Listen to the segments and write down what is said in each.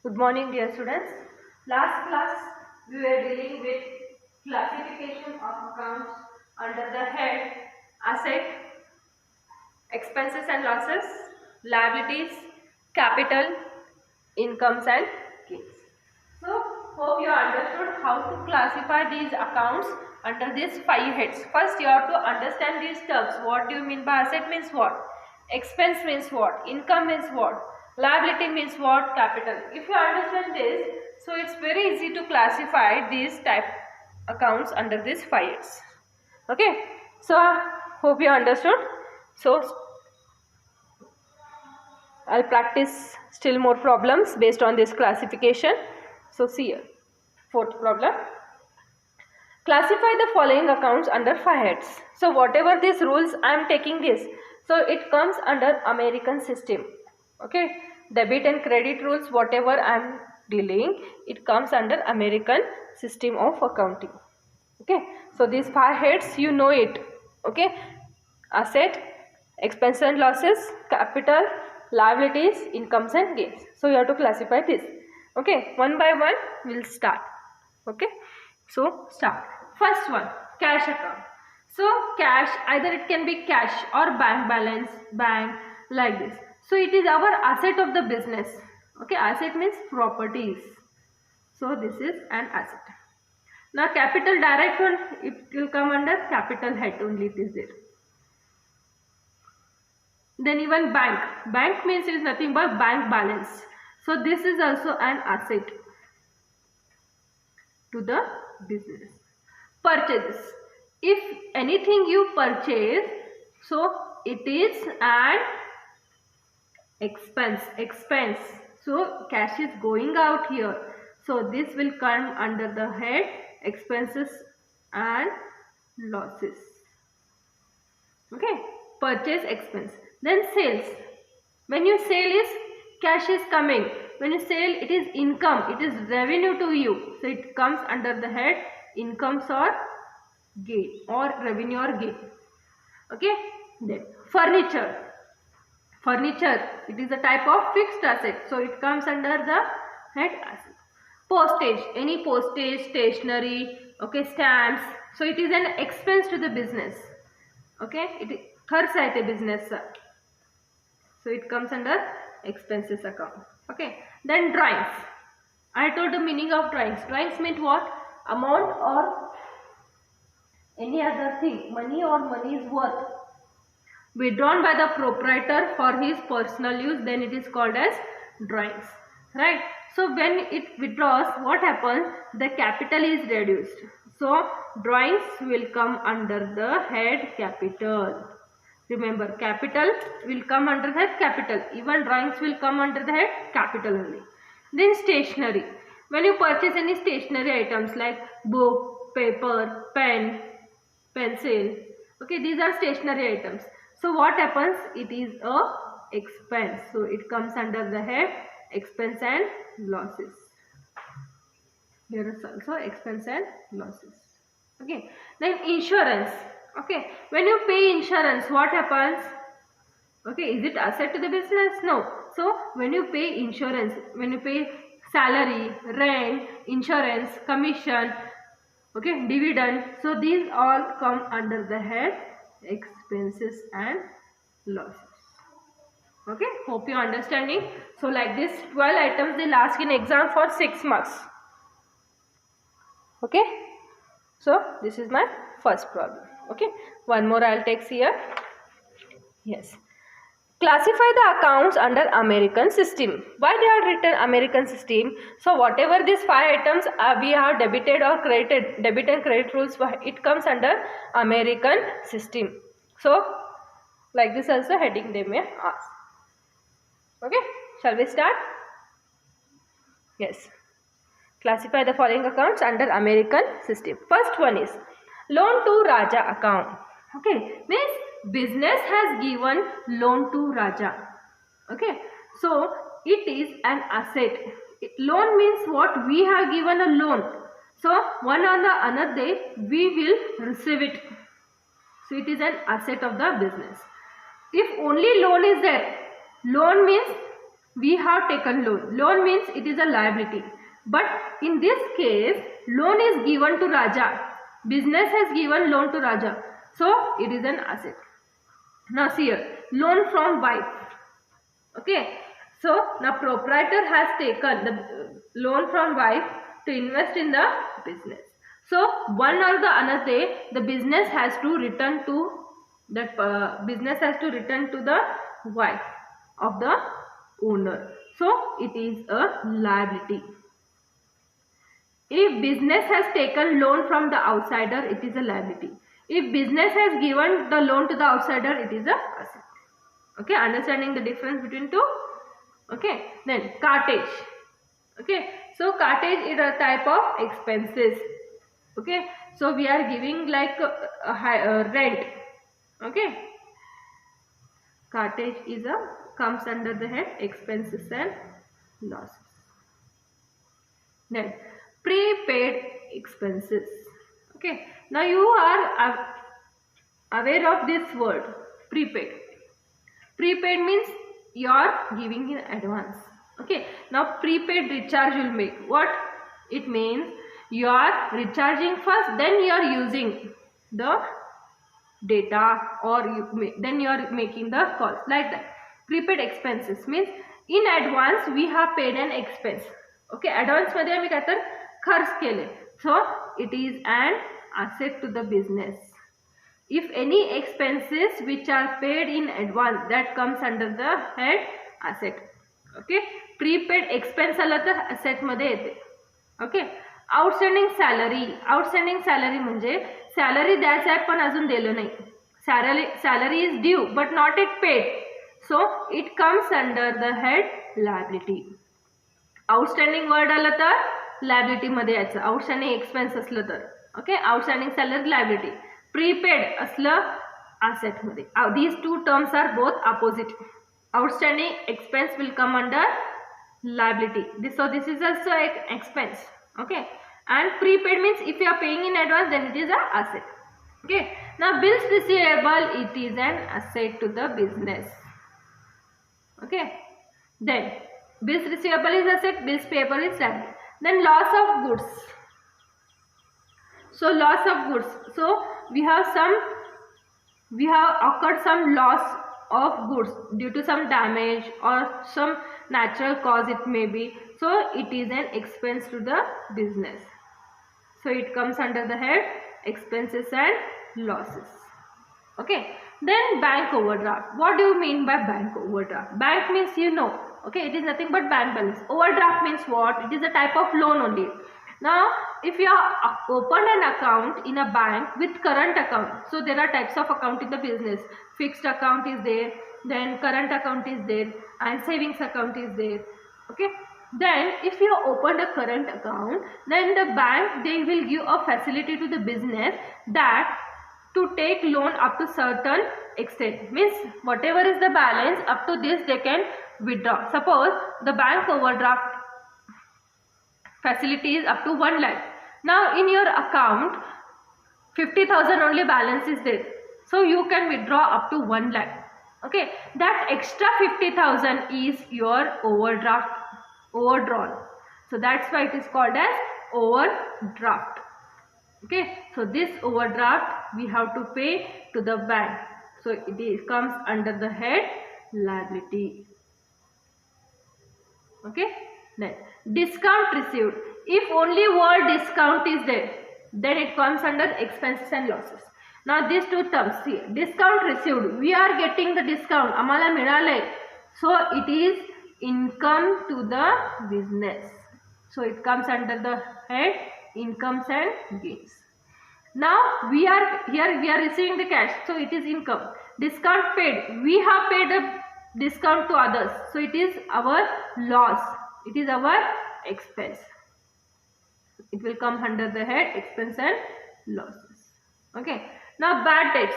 Good morning, dear students. Last class we were dealing with classification of accounts under the head asset, expenses and losses, liabilities, capital, incomes and gains. So, hope you understood how to classify these accounts under these five heads. First, you have to understand these terms. What do you mean by asset means what? Expense means what? Income means what? Liability means what? Capital. If you understand this, so it's very easy to classify these type accounts under these five heads. Okay. So, hope you understood. So, I'll practice still more problems based on this classification. So see here. Fourth problem. Classify the following accounts under five heads. So whatever these rules I am taking this. So it comes under American system. Okay. Debit and credit rules, whatever I am dealing, it comes under American system of accounting. Okay. So these five heads, you know it. Okay. Asset, expenses and losses, capital, liabilities, incomes and gains. So you have to classify this. Okay, one by one we will start. Okay, so start. First one, cash account. So cash, either it can be cash or bank balance, bank, like this. So it is our asset of the business. Okay, asset means properties. So this is an asset. Now capital direct one, it will come under capital head only, it is there. Then even bank. Bank means it is nothing but bank balance. So this is also an asset to the business. Purchases. If anything you purchase, so it is an expense. Expense. So cash is going out here. So this will come under the head expenses and losses. Okay. Purchase expense. Then sales. When you sell is cash is coming. When you sell, it is income. It is revenue to you. So it comes under the head incomes or gain or revenue or gain. Okay. Then furniture. Furniture. It is a type of fixed asset. So it comes under the head asset. Postage. Any postage, stationery, okay, stamps. So it is an expense to the business. Okay. It खर्च आहे ते business. So it comes under expenses account. Okay. Then drawings. I told the meaning of drawings. Drawings mean what? Amount or any other thing. Money or money's worth. Withdrawn by the proprietor for his personal use. Then it is called as drawings. Right. So when it withdraws, what happens? The capital is reduced. So drawings will come under the head capital. Remember, capital will come under the head capital. Even drawings will come under the head capital only. Then stationery. When you purchase any stationery items like book, paper, pen, pencil. Okay, these are stationery items. So what happens? It is a expense. So it comes under the head expense and losses. Here is also expense and losses. Okay. Then insurance. Okay, when you pay insurance, what happens? Okay, is it asset to the business? No. So when you pay insurance, when you pay salary, rent, insurance, commission, okay, dividend, so these all come under the head expenses and losses. Okay, hope you are understanding. So like this 12 items they'll ask in exam for 6 marks. Okay, so this is my first problem. Okay, one more I'll take here. Yes. Classify the accounts under American system. Why they are written American system? So whatever these 5 items we have debited or credited, debit and credit rules, it comes under American system. So like this also heading they may ask. Okay, shall we start? Yes. Classify the following accounts under American system. First one is loan to Raja account. Okay, means business has given loan to Raja. Okay, so it is an asset. Loan means what? We have given a loan. So one on the another day we will receive it. So it is an asset of the business. If only loan is there, loan means we have taken loan. Loan means it is a liability. But in this case, loan is given to Raja. Business has given loan to Raja. So it is an asset. Now see here, loan from wife. Okay. So now proprietor has taken the loan from wife to invest in the business. So one or the another day, the business has to return to that the wife of the owner. So it is a liability. If business has taken loan from the outsider, it is a liability. If business has given the loan to the outsider, it is a asset. Okay, understanding the difference between two? Okay, then cartage. Okay, so cartage is a type of expenses. Okay, so we are giving like a rent. Okay, cartage is comes under the head expenses and losses. Then prepaid expenses. Okay, now you are aware of this word prepaid. Prepaid means you are giving in advance. Okay, now prepaid recharge will make what? It means you are recharging first, then you are using the data, or then you are making the calls like that. Prepaid expenses means in advance we have paid an expense. Okay, advance मध्ये आम्ही काय तर खर्च केले. So it is an asset to the business. If any expenses which are paid in advance, that comes under the head asset. Okay, prepaid expense आला तर asset मध्ये येते. Okay, outstanding salary म्हणजे salary द्यायचं आहे पण अजून दिलं नाही. Salary is due but not yet paid. So it comes under the head liability. Outstanding word आलं तर liability मध्ये यायचं. Outstanding expense असलं तर. Okay, outstanding salary liability. Prepaid असलं asset मध्ये. These two terms are both opposite. Outstanding expense will come under liability. So this is also an expense. Okay, and prepaid means if you are paying in advance, then it is an asset. Okay, now bills receivable, it is an asset to the business. Okay, then bills receivable is asset, bills payable is liability. Then loss of goods. So loss of goods. So we have occurred some loss of goods due to some damage or some natural cause it may be. So it is an expense to the business. So it comes under the head expenses and losses. Okay, then bank overdraft. What do you mean by bank overdraft? Bank means okay, it is nothing but bank balance. Overdraft means what? It is a type of loan only. Now if you have opened an account in a bank with current account, so there are types of account in the business. Fixed account is there, then current account is there, and savings account is there. Okay, then if you opened a current account, then the bank, they will give a facility to the business that to take loan up to certain extent, means whatever is the balance up to this they can withdraw. Suppose the bank overdraft facility is up to 1 lakh. Now in your account 50,000 only balance is there, so you can withdraw up to 1 lakh. Okay, that extra 50,000 is your overdrawn. So that's why it is called as overdraft. Okay, so this overdraft we have to pay to the bank. So it comes under the head liability. Okay, then discount received. If only word discount is there, then it comes under expenses and losses. Now these two terms, see, discount received, we are getting the discount, आम्हाला मिळाले. So it is income to the business. So it comes under the head incomes and gains. Now we are receiving the cash, so it is income. Discount paid, we have paid a discount to others, so it is our loss, it is our expense. It will come under the head expense and losses. Okay, now bad debts.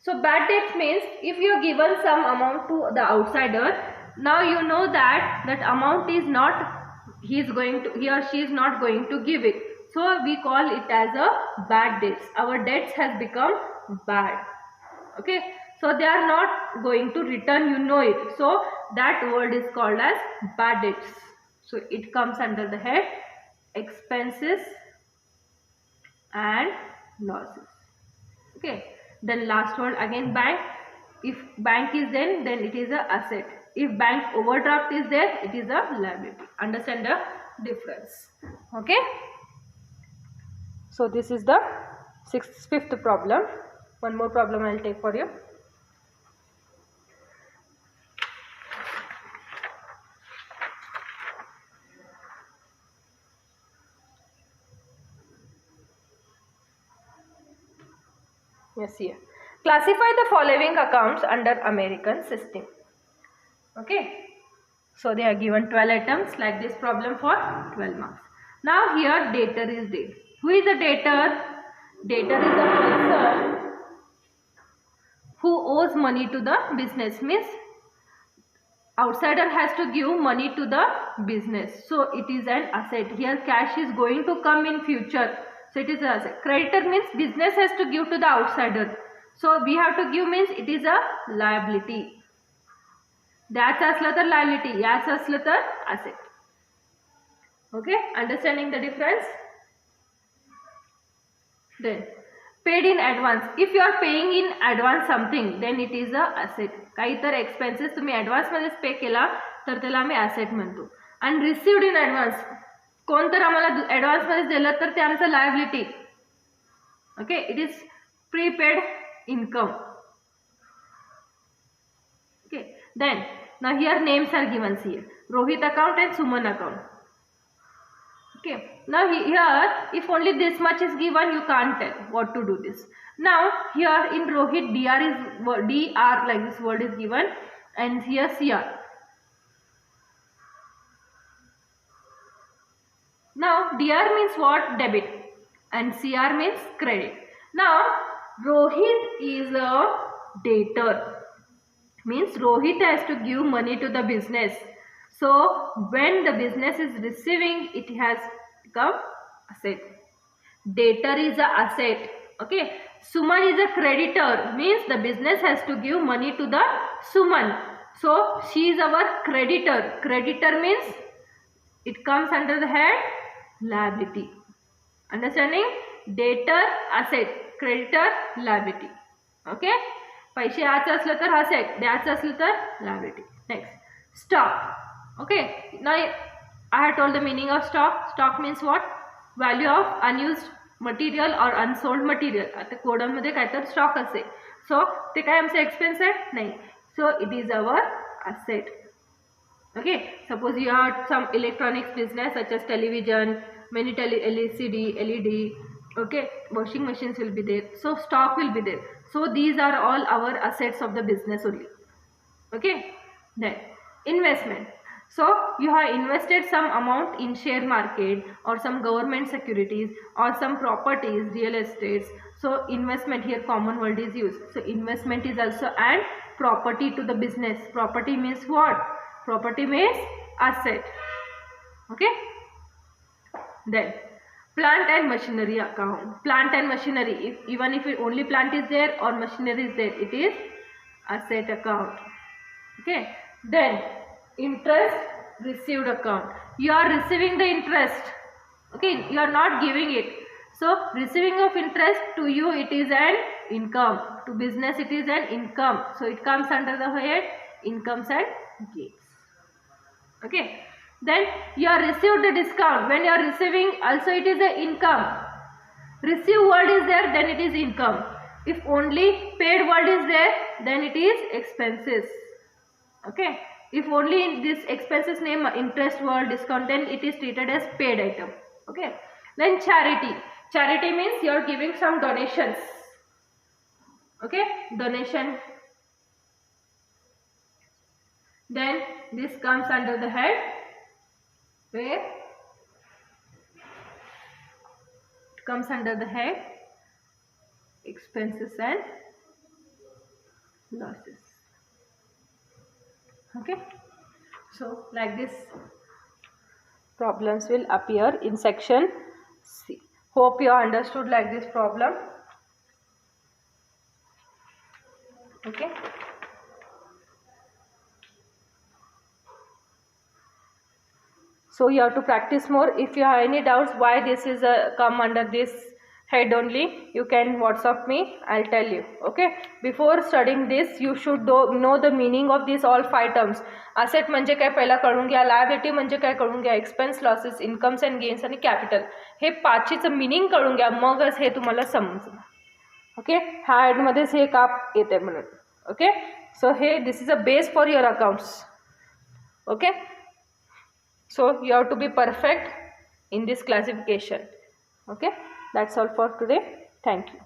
So bad debts means if you have given some amount to the outsider, now you know that amount is not, he or she is not going to give it. So we call it as a bad debts. Our debts has become bad. Okay, so they are not going to return, it. So that word is called as bad debts. So it comes under the head expenses and losses. Okay, then last word again bank. If bank is then it is a asset. If bank overdraft is there, it is a liability. Understand the difference? Okay, so this is the fifth problem. One more problem I will take for you. Yes, here. Classify the following accounts under American system. Okay. So they are given 12 items like this problem for 12 marks. Now here debtor is there. Who is a debtor? Debtor is a person who owes money to the business. Means outsider has to give money to the business. So it is an asset. Here cash is going to come in future. So it is an asset. Creditor means business has to give to the outsider. So we have to give means it is a liability. द्यायचं असलं तर liability, याचं असलं तर asset. Okay, understanding the difference? Then paid in advance. If you are paying in advance something, then it is a asset. काही तर expenses तुम्ही advance मध्येच पे केला तर त्याला आम्ही asset म्हणतो. And received in advance. कोण तर आम्हाला advance मध्ये दिलं तर ते आमचं liability. Okay, it is prepaid income. Okay, then now here names are given here. Rohit account and Suman account. Okay, now here if only this much is given, you can't tell what to do this. Now here in Rohit DR like this word is given, and here CR. Now DR means what? Debit, and CR means credit. Now Rohit is a debtor. Means Rohit has to give money to the business. So when the business is receiving, it has become asset. Debtor is a asset. Okay. Suman is a creditor. Means the business has to give money to the Suman. So she is our creditor. Creditor means it comes under the head liability. Understanding? Debtor asset, creditor liability. Okay. पैसे याचं असलं तर asset, द्यायचं असलं तर liability. Next, stock. Okay, now I have told the meaning of stock. Stock means what? Value of unused material or unsold material. आता कोडमध्ये काय तर stock असेल. So ते काय आमचं expense आहे? नाही. So it is our asset. Okay, suppose you have some electronics business such as television, many LCD, LED. Okay, washing machines will be there. So stock will be there. So these are all our assets of the business only. Okay, then investment. So you have invested some amount in share market or some government securities or some properties, real estates. So investment, here common word is used. So investment is also an property to the business. Property means what? Property means asset. Okay, then plant and machinery account. Plant and machinery, even if only plant is there or machinery is there, it is asset account. Okay, then interest received account. You are receiving the interest. Okay, you are not giving it. So receiving of interest, to you it is an income. To business it is an income. So it comes under the head incomes and gains. Okay. Then you are received the discount. When you are receiving, also it is a income. Receive word is there, then it is income. If only paid word is there, then it is expenses. Okay. If only in this expenses name interest word discount, then it is treated as paid item. Okay. Then charity. Charity means you are giving some donations. Okay. Donation. Then this comes under the head where it comes under the head expenses and losses. Okay, so like this problems will appear in section C. Hope you understood like this problem. Okay. So you have to practice more. If you have any doubts why this is come under this head only, you can WhatsApp me, I'll tell you. Okay, before studying this you should know the meaning of these all 5 terms. Asset म्हणजे काय पहिला कळून घ्या, liability म्हणजे काय कळून घ्या, expense, losses, incomes and gains आणि कॅपिटल, हे 5चं मिनिंग कळून घ्या, मगच हे तुम्हाला समजणार. ओके, ह्या हेडमध्येच हे काप येते म्हणून. Okay, so hey this is a base for your accounts. Okay, so you have to be perfect in this classification. Okay, that's all for today. Thank you.